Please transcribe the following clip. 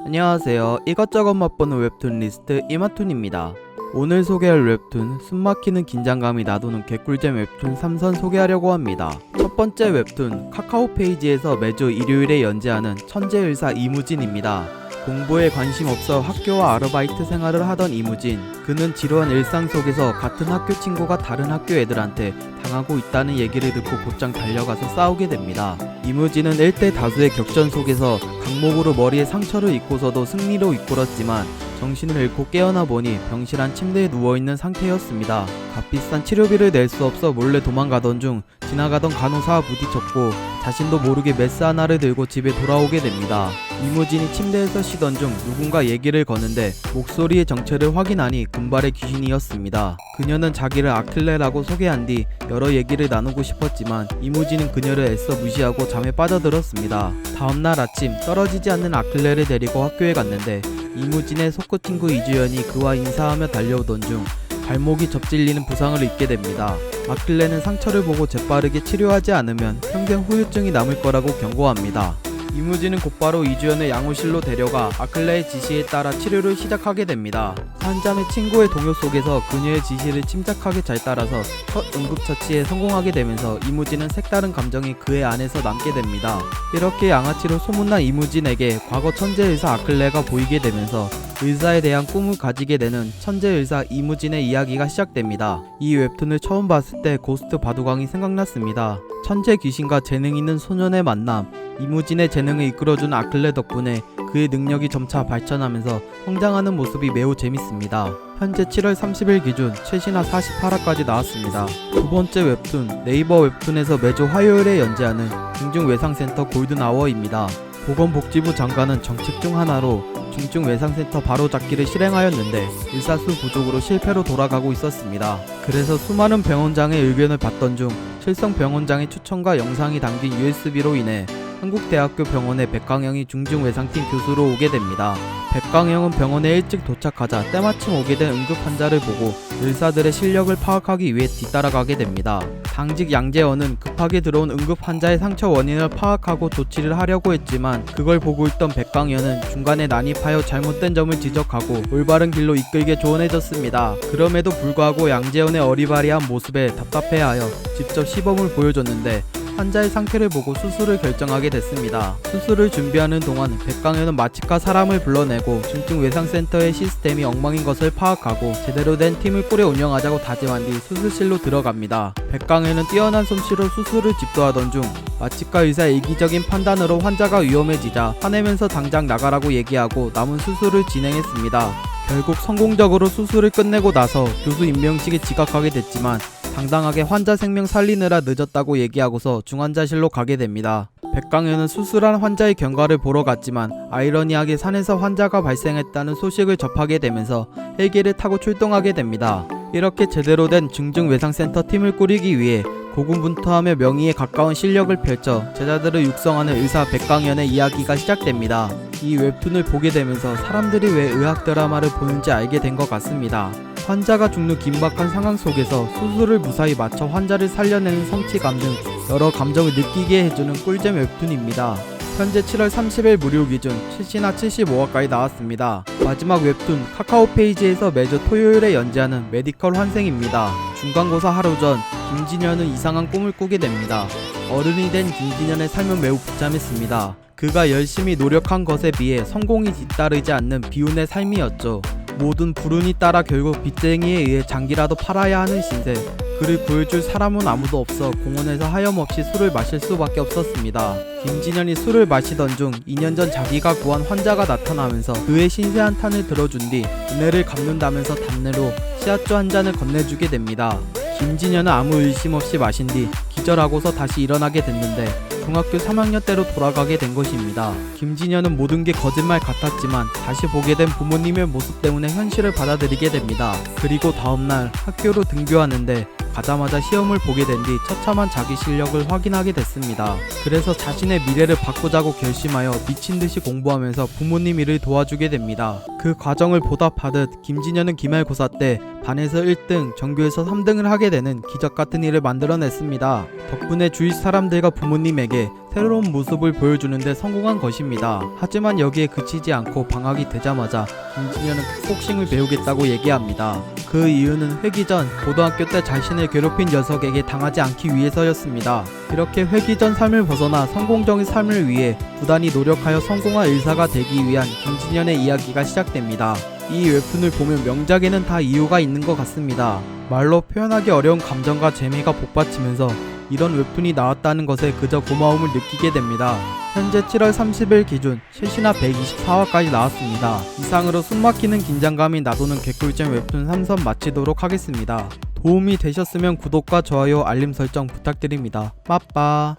안녕하세요. 이것저것 맛보는 웹툰 리스트 이마툰입니다. 오늘 소개할 웹툰 숨막히는 긴장감이 나도는 개꿀잼 웹툰 3선 소개하려고 합니다. 첫 번째 웹툰 카카오 페이지에서 매주 일요일에 연재하는 천재의사 이무진입니다. 공부에 관심 없어 학교와 아르바이트 생활을 하던 이무진. 그는 지루한 일상 속에서 같은 학교 친구가 다른 학교 애들한테 당하고 있다는 얘기를 듣고 곧장 달려가서 싸우게 됩니다. 이무진은 1대 다수의 격전 속에서 강목으로 머리에 상처를 입고서도 승리로 이끌었지만 정신을 잃고 깨어나 보니 병실한 침대에 누워있는 상태였습니다. 값비싼 치료비를 낼 수 없어 몰래 도망가던 중 지나가던 간호사와 부딪혔고 자신도 모르게 메스 하나를 들고 집에 돌아오게 됩니다. 이무진이 침대에서 쉬던 중 누군가 얘기를 거는데 목소리의 정체를 확인하니 금발의 귀신이었습니다. 그녀는 자기를 아클레라고 소개한 뒤 여러 얘기를 나누고 싶었지만 이무진은 그녀를 애써 무시하고 잠에 빠져들었습니다. 다음날 아침 떨어지지 않는 아클레를 데리고 학교에 갔는데 이무진의 소꿉친구 이주연이 그와 인사하며 달려오던 중 발목이 접질리는 부상을 입게 됩니다. 아클레는 상처를 보고 재빠르게 치료하지 않으면 평생 후유증이 남을 거라고 경고합니다. 이무진은 곧바로 이주연을 양호실로 데려가 아클레의 지시에 따라 치료를 시작하게 됩니다. 한잠의 친구의 동요 속에서 그녀의 지시를 침착하게 잘 따라서 첫 응급처치에 성공하게 되면서 이무진은 색다른 감정이 그의 안에서 남게 됩니다. 이렇게 양아치로 소문난 이무진에게 과거 천재의사 아클레가 보이게 되면서 의사에 대한 꿈을 가지게 되는 천재의사 이무진의 이야기가 시작됩니다. 이 웹툰을 처음 봤을 때 고스트 바둑왕이 생각났습니다. 천재 귀신과 재능 있는 소년의 만남, 이무진의 재능을 이끌어준 아클레 덕분에 그의 능력이 점차 발전하면서 성장하는 모습이 매우 재밌습니다. 현재 7월 30일 기준 최신화 48화까지 나왔습니다. 두 번째 웹툰 네이버 웹툰에서 매주 화요일에 연재하는 중증외상센터 골든아워입니다. 보건복지부 장관은 정책 중 하나로 중증외상센터 바로잡기를 실행하였는데 일사수 부족으로 실패로 돌아가고 있었습니다. 그래서 수많은 병원장의 의견을 받던 중 칠성 병원장의 추천과 영상이 담긴 USB로 인해 한국대학교 병원의 백강영이 중증외상팀 교수로 오게 됩니다. 백강영은 병원에 일찍 도착하자 때마침 오게 된 응급 환자를 보고 의사들의 실력을 파악하기 위해 뒤따라가게 됩니다. 당직 양재원은 급하게 들어온 응급 환자의 상처 원인을 파악하고 조치를 하려고 했지만 그걸 보고 있던 백강현은 중간에 난입하여 잘못된 점을 지적하고 올바른 길로 이끌게 조언해줬습니다. 그럼에도 불구하고 양재원의 어리바리한 모습에 답답해하여 직접 시범을 보여줬는데 환자의 상태를 보고 수술을 결정하게 됐습니다. 수술을 준비하는 동안 백강현은 마취과 사람을 불러내고 중증외상센터의 시스템이 엉망인 것을 파악하고 제대로 된 팀을 꾸려 운영하자고 다짐한 뒤 수술실로 들어갑니다. 백강현은 뛰어난 솜씨로 수술을 집도하던 중 마취과 의사의 이기적인 판단으로 환자가 위험해지자 화내면서 당장 나가라고 얘기하고 남은 수술을 진행했습니다. 결국 성공적으로 수술을 끝내고 나서 교수 임명식에 지각하게 됐지만 당당하게 환자 생명 살리느라 늦었다고 얘기하고서 중환자실로 가게 됩니다. 백강현은 수술한 환자의 경과를 보러 갔지만 아이러니하게 산에서 환자가 발생했다는 소식을 접하게 되면서 헬기를 타고 출동하게 됩니다. 이렇게 제대로 된 중증외상센터 팀을 꾸리기 위해 고군분투하며 명의에 가까운 실력을 펼쳐 제자들을 육성하는 의사 백강현의 이야기가 시작됩니다. 이 웹툰을 보게 되면서 사람들이 왜 의학 드라마를 보는지 알게 된 것 같습니다. 환자가 죽는 긴박한 상황 속에서 수술을 무사히 마쳐 환자를 살려내는 성취감 등 여러 감정을 느끼게 해주는 꿀잼 웹툰입니다. 현재 7월 30일 무료 기준 최신화 75화까지 나왔습니다. 마지막 웹툰 카카오 페이지에서 매주 토요일에 연재하는 메디컬 환생입니다. 중간고사 하루 전 김진현은 이상한 꿈을 꾸게 됩니다. 어른이 된 김진현의 삶은 매우 비참했습니다. 그가 열심히 노력한 것에 비해 성공이 뒤따르지 않는 비운의 삶이었죠. 모든 불운이 따라 결국 빚쟁이에 의해 장기라도 팔아야 하는 신세. 그를 구해줄 사람은 아무도 없어 공원에서 하염없이 술을 마실 수밖에 없었습니다. 김진현이 술을 마시던 중 2년 전 자기가 구한 환자가 나타나면서 그의 신세 한탄을 들어준 뒤 은혜를 갚는다면서 단내로 씨앗주 한 잔을 건네주게 됩니다. 김진현은 아무 의심 없이 마신 뒤 기절하고서 다시 일어나게 됐는데 중학교 3학년 때로 돌아가게 된 것입니다. 김진현은 모든 게 거짓말 같았지만 다시 보게 된 부모님의 모습 때문에 현실을 받아들이게 됩니다. 그리고 다음날 학교로 등교하는데 가자마자 시험을 보게 된 뒤 처참한 자기 실력을 확인하게 됐습니다. 그래서 자신의 미래를 바꾸자고 결심하여 미친듯이 공부하면서 부모님 일을 도와주게 됩니다. 그 과정을 보답하듯 김진현은 기말고사 때 반에서 1등, 전교에서 3등을 하게 되는 기적같은 일을 만들어냈습니다. 덕분에 주위 사람들과 부모님에게 새로운 모습을 보여주는데 성공한 것입니다. 하지만 여기에 그치지 않고 방학이 되자마자 김진현은 복싱을 배우겠다고 얘기합니다. 그 이유는 회기 전 고등학교 때 자신을 괴롭힌 녀석에게 당하지 않기 위해서였습니다. 이렇게 회기 전 삶을 벗어나 성공적인 삶을 위해 부단히 노력하여 성공한 의사가 되기 위한 김진현의 이야기가 시작됩니다. 이 웹툰을 보면 명작에는 다 이유가 있는 것 같습니다. 말로 표현하기 어려운 감정과 재미가 복받치면서 이런 웹툰이 나왔다는 것에 그저 고마움을 느끼게 됩니다. 현재 7월 30일 기준 최신화 124화까지 나왔습니다. 이상으로 숨막히는 긴장감이 나도는 개꿀잼 웹툰 3선 마치도록 하겠습니다. 도움이 되셨으면 구독과 좋아요, 알림 설정 부탁드립니다. 빠빠.